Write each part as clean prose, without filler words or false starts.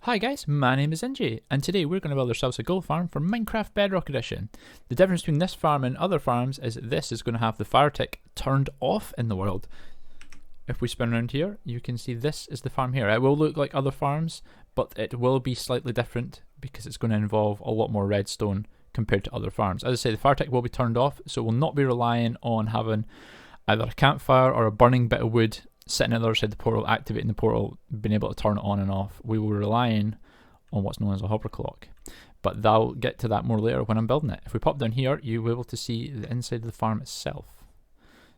Hi guys, my name is Zinjy, and today we're going to build ourselves a gold farm for Minecraft Bedrock Edition. The difference between this farm and other farms is that this is going to have the fire tick turned off in the world. If we spin around here, you can see this is the farm here. It will look like other farms, but it will be slightly different because it's going to involve a lot more redstone compared to other farms. As I say, the fire tick will be turned off, so we'll not be relying on having either a campfire or a burning bit of wood sitting at the other side of the portal, activating the portal, being able to turn it on and off. We will relying on what's known as a hopper clock, but I'll get to that more later when I'm building it. If we pop down here, you'll be able to see the inside of the farm itself.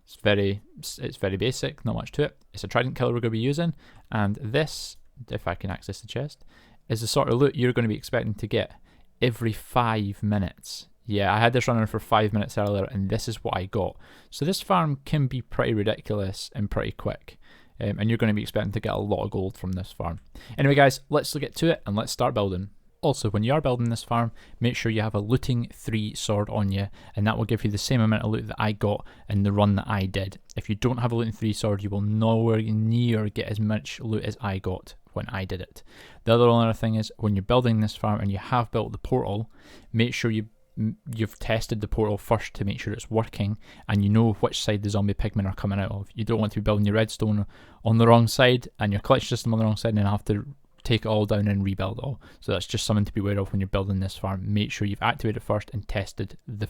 It's very basic, not much to it. It's a Trident Killer we're going to be using, and this, if I can access the chest, is the sort of loot you're going to be expecting to get every 5 minutes. Yeah, I had this running for 5 minutes earlier, and this is what I got. So this farm can be pretty ridiculous and pretty quick, and you're going to be expecting to get a lot of gold from this farm. Anyway guys, let's get to it and let's start building. Also, when you are building this farm, make sure you have a looting 3 sword on you, and that will give you the same amount of loot that I got in the run that I did. If you don't have a looting 3 sword, you will nowhere near get as much loot as I got when I did it. The other thing is, when you're building this farm and you have built the portal, make sure you've tested the portal first to make sure it's working and you know which side the zombie pigmen are coming out of. You don't want to be building your redstone on the wrong side and your collection system on the wrong side and then have to take it all down and rebuild it all. So that's just something to be aware of when you're building this farm. Make sure you've activated first and tested the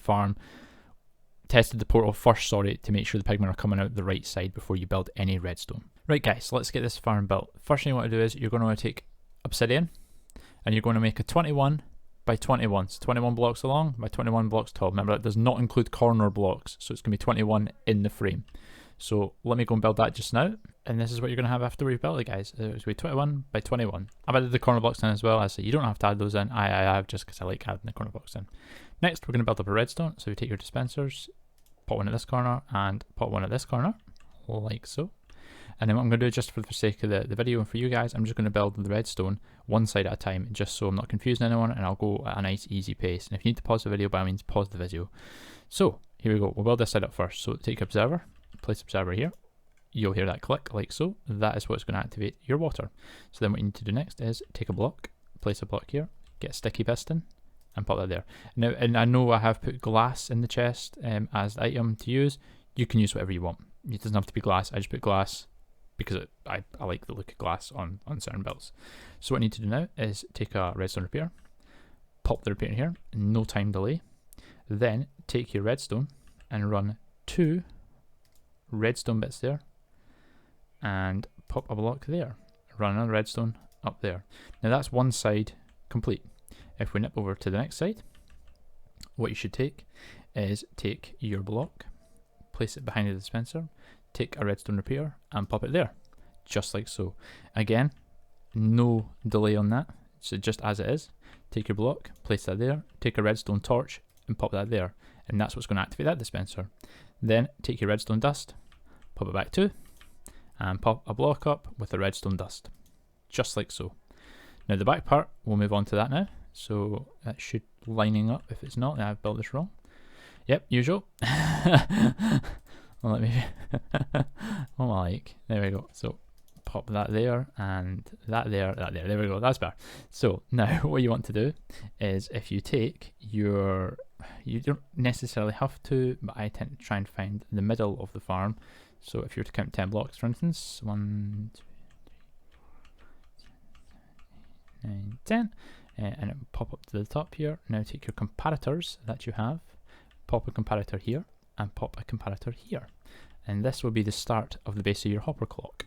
portal first, sorry, to make sure the pigmen are coming out the right side before you build any redstone. Right guys, so let's get this farm built. First thing you want to do is you're going to want to take obsidian and you're going to make a 21 by 21, so 21 blocks long by 21 blocks tall. Remember, that does not include corner blocks, so it's going to be 21 in the frame. So let me go and build that just now, and this is what you're going to have after we've built it, guys. It's going to be 21 by 21. I've added the corner blocks in as well. I say you don't have to add those in. I have, just because I like adding the corner blocks in. Next, we're going to build up a redstone. So we take your dispensers, put one at this corner, and put one at this corner, like so. And then what I'm going to do, just for the sake of the video and for you guys, I'm just going to build the redstone one side at a time, just so I'm not confusing anyone, and I'll go at a nice easy pace. And if you need to pause the video, by all means pause the video. So here we go, we'll build this side up first. So take your observer, place observer here, you'll hear that click like so. That is what's going to activate your water. So then what you need to do next is take a block, place a block here, get a sticky piston, and put that there. Now, and I know I have put glass in the chest as the item to use. You can use whatever you want. It doesn't have to be glass. I just put glass because I like the look of glass on certain builds. So what I need to do now is take a redstone repeater, pop the repeater here, no time delay, then take your redstone and run 2 redstone bits there, and pop a block there, run another redstone up there. Now that's one side complete. If we nip over to the next side, what you should take is take your block, place it behind the dispenser, take a redstone repeater and pop it there, just like so. Again, no delay on that, so just as it is. Take your block, place that there, take a redstone torch and pop that there, and that's what's going to activate that dispenser. Then take your redstone dust, pop it back too, and pop a block up with the redstone dust, just like so. Now the back part, we'll move on to that now, so that should lining up. If it's not, then I've built this wrong. Yep, usual. Well, let me what am I like? There we go. So pop that there and that there, that there. There we go. That's better. So now what you want to do is, if you take your, you don't necessarily have to, but I tend to try and find the middle of the farm. So if you were to count 10 blocks, for instance, 1, 2, 3, 9, 10, and it will pop up to the top here. Now take your comparators that you have, pop a comparator here, and pop a comparator here, and this will be the start of the base of your hopper clock.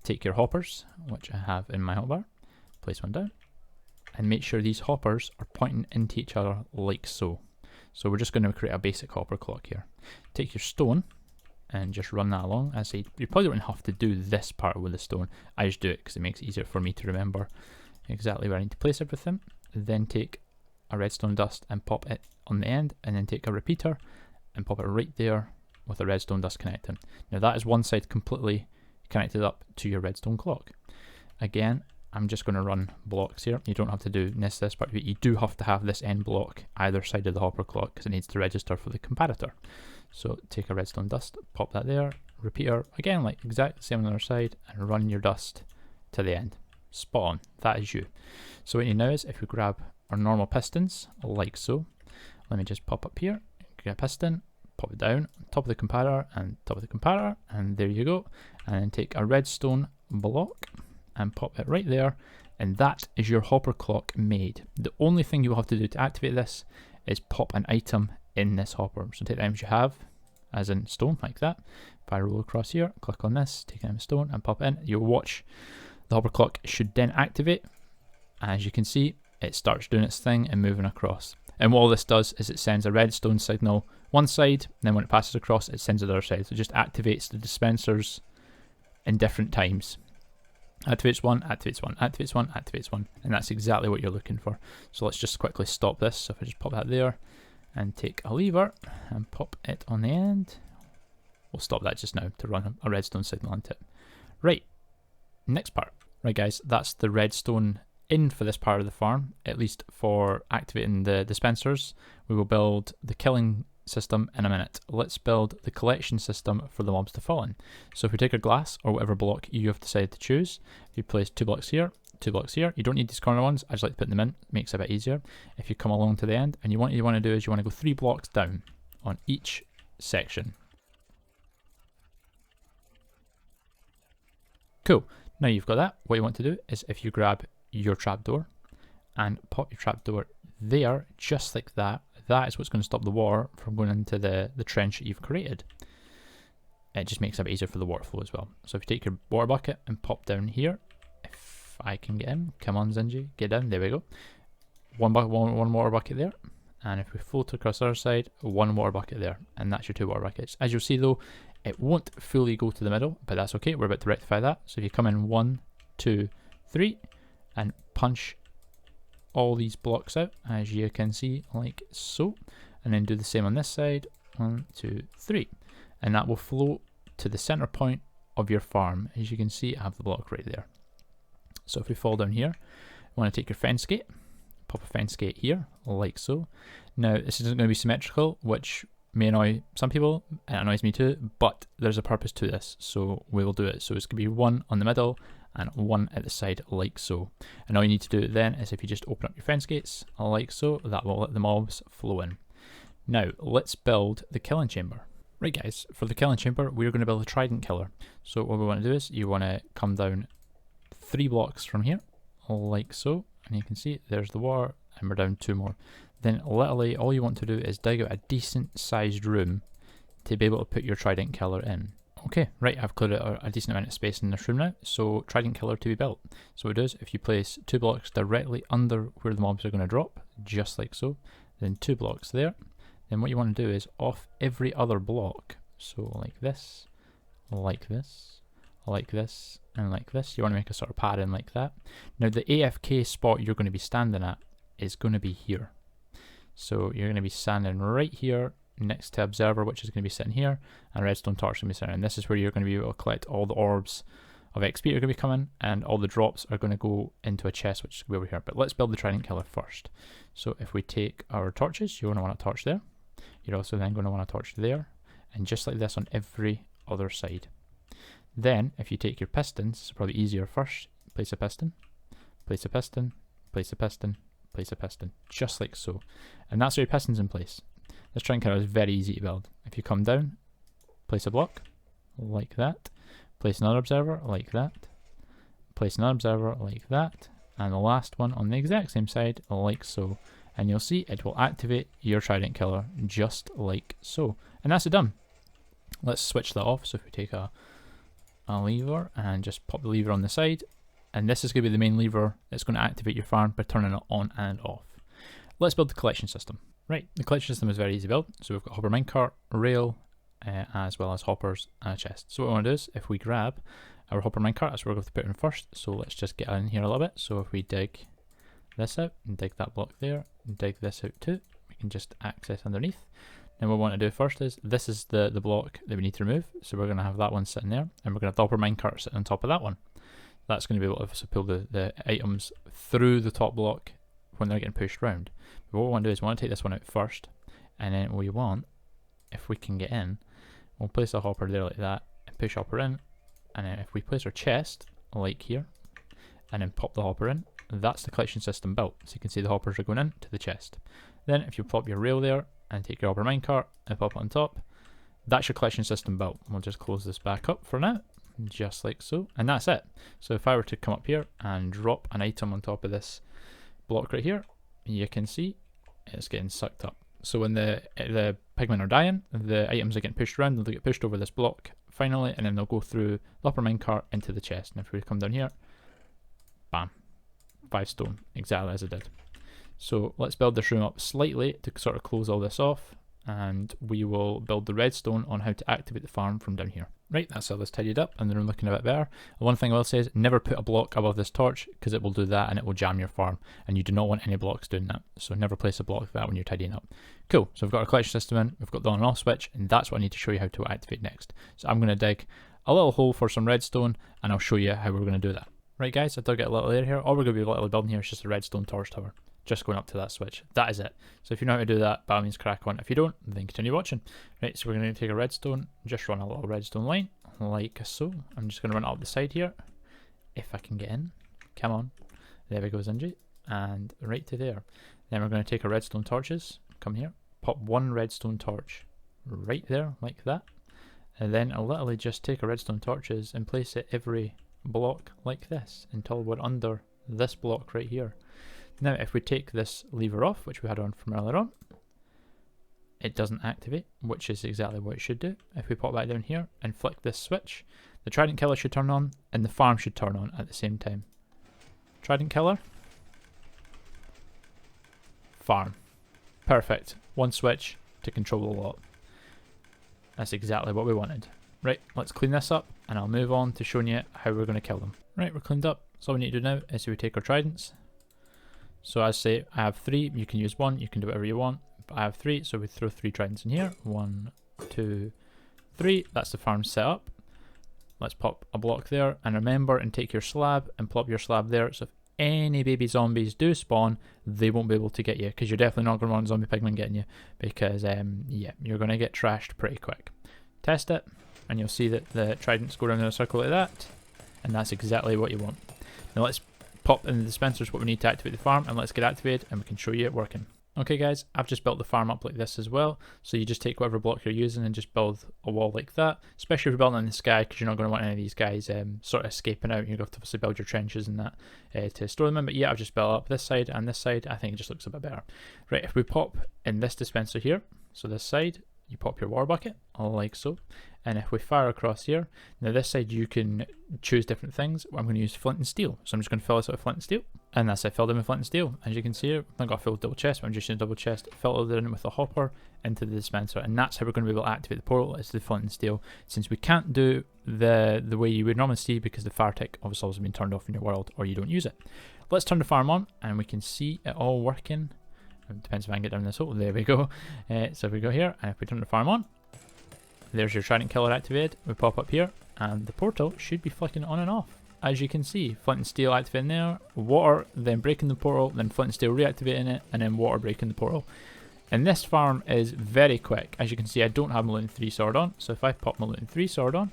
Take your hoppers, which I have in my hotbar, place one down, and make sure these hoppers are pointing into each other like so. So we're just going to create a basic hopper clock here. Take your stone and just run that along. As I say, you probably don't have to do this part with the stone. I just do it because it makes it easier for me to remember exactly where I need to place everything. Then take a redstone dust and pop it on the end, and then take a repeater and pop it right there with a redstone dust connecting. Now that is one side completely connected up to your redstone clock. Again, I'm just going to run blocks here. You don't have to do this part, but you do have to have this end block either side of the hopper clock because it needs to register for the comparator. So take a redstone dust, pop that there, repeater, again like exactly the same on the other side, and run your dust to the end. Spot on, that is you. So what you need now is, if we grab our normal pistons, like so, let me just pop up here, get a piston, pop it down, top of the comparator, and top of the comparator, and there you go. And then take a redstone block, and pop it right there, and that is your hopper clock made. The only thing you will have to do to activate this is pop an item in this hopper. So take the items you have, as in stone, like that. If I roll across here, click on this, take an item stone, and pop it in, you'll watch the hopper clock should then activate. As you can see, it starts doing its thing and moving across. And what all this does is it sends a redstone signal one side, and then when it passes across, it sends it the other side. So it just activates the dispensers in different times. Activates one, activates one, activates one, activates one, and that's exactly what you're looking for. So let's just quickly stop this. So if I just pop that there and take a lever and pop it on the end, we'll stop that just now to run a redstone signal into it. Right, next part. Right guys, that's the redstone in for this part of the farm, at least for activating the dispensers. We will build the killing system in a minute. Let's build the collection system for the mobs to fall in. So if we take a glass or whatever block you have decided to choose, you place 2 blocks here, 2 blocks here. You don't need these corner ones, I just like to put them in, it makes it a bit easier. If you come along to the end, and what you want to do is you want to go 3 blocks down on each section. Cool, now you've got that, what you want to do is if you grab your trapdoor and pop your trapdoor there, just like that, that is what's going to stop the water from going into the trench that you've created. It just makes it a bit easier for the water flow as well. So if you take your water bucket and pop down here, if I can get in, come on Zinjy, get down, there we go. One water bucket there, and if we float across the other side, 1 water bucket there, and that's your 2 water buckets. As you'll see though, it won't fully go to the middle, but that's okay, we're about to rectify that. So if you come in 1, 2, 3, and punch all these blocks out, as you can see, like so, and then do the same on this side, 1, 2, 3, and that will flow to the center point of your farm. As you can see, I have the block right there. So if we fall down here, you want to take your fence gate, pop a fence gate here, like so. Now this isn't going to be symmetrical, which may annoy some people, it annoys me too, but there's a purpose to this, so we will do it. So it's going to be 1 on the middle and 1 at the side, like so. And all you need to do then is if you just open up your fence gates, like so, that will let the mobs flow in. Now, let's build the killing chamber. Right guys, for the killing chamber, we're going to build a Trident Killer. So what we want to do is, you want to come down 3 blocks from here, like so, and you can see there's the water, and we're down 2 more. Then literally all you want to do is dig out a decent sized room to be able to put your Trident Killer in. Okay, right, I've cleared out a decent amount of space in this room now, so Trident Killer to be built. So what it does, if you place 2 blocks directly under where the mobs are going to drop, just like so, then 2 blocks there, then what you want to do is off every other block, so like this, like this, like this, and like this. You want to make a sort of pattern like that. Now the AFK spot you're going to be standing at is going to be here. So you're going to be standing right here, next to Observer, which is going to be sitting here, and Redstone Torch is going to be sitting, and this is where you're going to be able to collect all the orbs of XP are going to be coming, and all the drops are going to go into a chest, which is going to be over here. But let's build the Trident Killer first. So if we take our torches, you're going to want a torch there, you're also then going to want a torch there, and just like this on every other side. Then if you take your pistons, it's probably easier first, place a piston, place a piston, place a piston, place a piston, just like so, and that's your pistons in place. This Trident Killer is very easy to build. If you come down, place a block, like that, place another observer, like that, place another observer, like that, and the last one on the exact same side, like so, and you'll see it will activate your Trident Killer, just like so. And that's it done. Let's switch that off, so if we take a lever, and just pop the lever on the side, and this is going to be the main lever that's going to activate your farm by turning it on and off. Let's build the collection system. Right, the collection system is very easy to build. So we've got Hopper Minecart, rail, as well as hoppers and a chest. So what we want to do is, if we grab our Hopper Minecart, that's where we're going to put it in first. So let's just get in here a little bit. So if we dig this out, and dig that block there, and dig this out too, we can just access underneath. Then what we want to do first is, this is the block that we need to remove. So we're going to have that one sitting there, and we're going to have the Hopper Minecart sitting on top of that one. That's going to be able to pull the items through the top block when they're getting pushed around. But what we want to do is we want to take this one out first, and then we want, if we can get in, we'll place a hopper there like that, and push hopper in, and then if we place our chest, like here, and then pop the hopper in. That's the collection system built. So you can see the hoppers are going into the chest. Then if you pop your rail there and take your Hopper Minecart and pop it on top, that's your collection system built. We'll just close this back up for now, just like so, and that's it. So if I were to come up here and drop an item on top of this block right here, you can see it's getting sucked up. So when the pigmen are dying, the items are getting pushed around, they'll get pushed over this block finally, and then they'll go through the Hopper Minecart into the chest. And if we come down here, bam, 5 stone, exactly as I did. So let's build this room up slightly to sort of close all this off, and we will build the redstone on how to activate the farm from down here. Right, that's all this tidied up and the room looking a bit better. One thing I will say is never put a block above this torch, because it will do that and it will jam your farm, and you do not want any blocks doing that. So never place a block like that when you're tidying up. Cool, so we've got our collection system in, we've got the on and off switch, and that's what I need to show you how to activate next. So I'm going to dig a little hole for some redstone, and I'll show you how we're going to do that. Right guys, I dug it a little area here. All we're going to be literally building here is just a redstone torch tower. Just going up to that switch. That is it. So if you know how to do that, by all means crack on. If you don't, then continue watching. Right, so we're going to take a redstone, just run a little redstone line, like so. I'm just going to run it up the side here, if I can get in. Come on. There we go, Zinjy. And right to there. Then we're going to take our redstone torches, come here, pop one redstone torch right there, like that. And then I'll literally just take our redstone torches and place it every block like this until we're under this block right here. Now if we take this lever off, which we had on from earlier on, it doesn't activate, which is exactly what it should do. If we pop that down here and flick this switch, the Trident Killer should turn on and the farm should turn on at the same time. Trident Killer, farm. Perfect. One switch to control the lot. That's exactly what we wanted. Right, let's clean this up and I'll move on to showing you how we're going to kill them. Right, we're cleaned up. So all we need to do now is we take our Tridents. So as I say, I have 3, you can use 1, you can do whatever you want, but I have 3, so we throw 3 Tridents in here. 1, 2, 3, that's the farm set up. Let's pop a block there, and remember and take your slab and plop your slab there, so if any baby zombies do spawn, they won't be able to get you, because you're definitely not going to want zombie pigmen getting you, because yeah, you're going to get trashed pretty quick. Test it, and you'll see that the Tridents go around in a circle like that, and that's exactly what you want. Now let's pop in the dispensers what we need to activate the farm, and let's get activated and we can show you it working. Okay guys, I've just built the farm up like this as well, so you just take whatever block you're using and just build a wall like that, especially if you're building in the sky, because you're not going to want any of these guys sort of escaping out. You're going to obviously build your trenches and that to store them in, but yeah, I've just built up this side and this side. I think it just looks a bit better. Right, if we pop in this dispenser here, so this side, you pop your water bucket, like so, and if we fire across here, now this side you can choose different things. I'm going to use flint and steel, so I'm just going to fill this out with flint and steel, and that's it, filled in with flint and steel. As you can see here, I've got a full double chest, but I'm just using double chest, filled it in with a hopper into the dispenser, and that's how we're going to be able to activate the portal, is the flint and steel, since we can't do the way you would normally see, because the fire tick obviously has been turned off in your world, or you don't use it. Let's turn the farm on, and we can see it all working. It depends if I can get down this hole. There we go. So if we go here, and if we turn the farm on, there's your Trident Killer activated. We pop up here, and the portal should be flicking on and off. As you can see, flint and steel activating there, water, then breaking the portal, then flint and steel reactivating it, and then water breaking the portal. And this farm is very quick. As you can see, I don't have my Luton 3 sword on, so if I pop my Luton 3 sword on,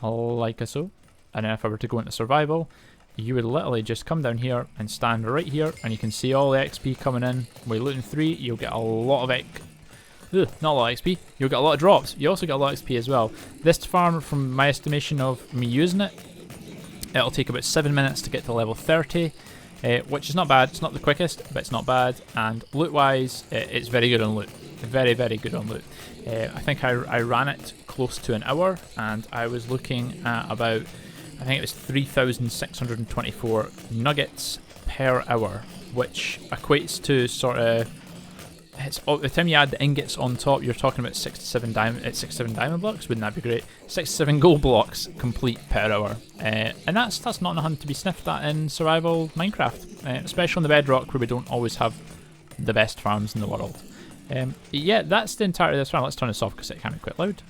like so, and then if I were to go into survival, you would literally just come down here and stand right here, and you can see all the XP coming in. With Luton 3, you'll get a lot of not a lot of XP, you'll get a lot of drops. You also get a lot of XP as well. This farm, from my estimation of me using it, it'll take about 7 minutes to get to level 30, which is not bad. It's not the quickest, but it's not bad. And loot wise, it's very good on loot. Very, very good on loot. I think I ran it close to an hour, and I was looking at about, I think it was 3,624 nuggets per hour, which equates to sort of, by the time you add the ingots on top, you're talking about 67 diamond blocks. Wouldn't that be great? 67 gold blocks complete per hour, and that's not nothing to be sniffed at in survival Minecraft, especially on the Bedrock, where we don't always have the best farms in the world. Yeah, that's the entirety of this farm. Let's turn this off because it can be quite loud,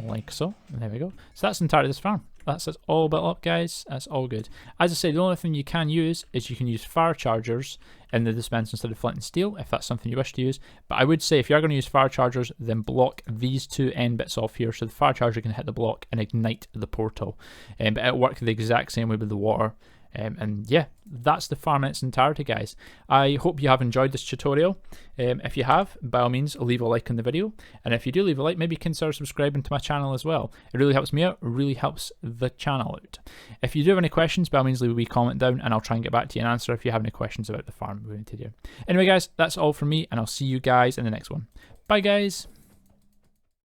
like so. There we go. So that's the entirety of this farm. That's all built up, guys. That's all good. As I say, the only thing you can use is you can use fire chargers in the dispenser instead of flint and steel, if that's something you wish to use. But I would say if you're going to use fire chargers, then block these two end bits off here, so the fire charger can hit the block and ignite the portal. But it'll work the exact same way with the water. And yeah, that's the farm in its entirety, guys. I hope you have enjoyed this tutorial. If you have, by all means, leave a like on the video. And if you do leave a like, maybe consider subscribing to my channel as well. It really helps me out, it really helps the channel out. If you do have any questions, by all means, leave a wee comment down and I'll try and get back to you and answer if you have any questions about the farm moving to do. Anyway, guys, that's all from me, and I'll see you guys in the next one. Bye, guys.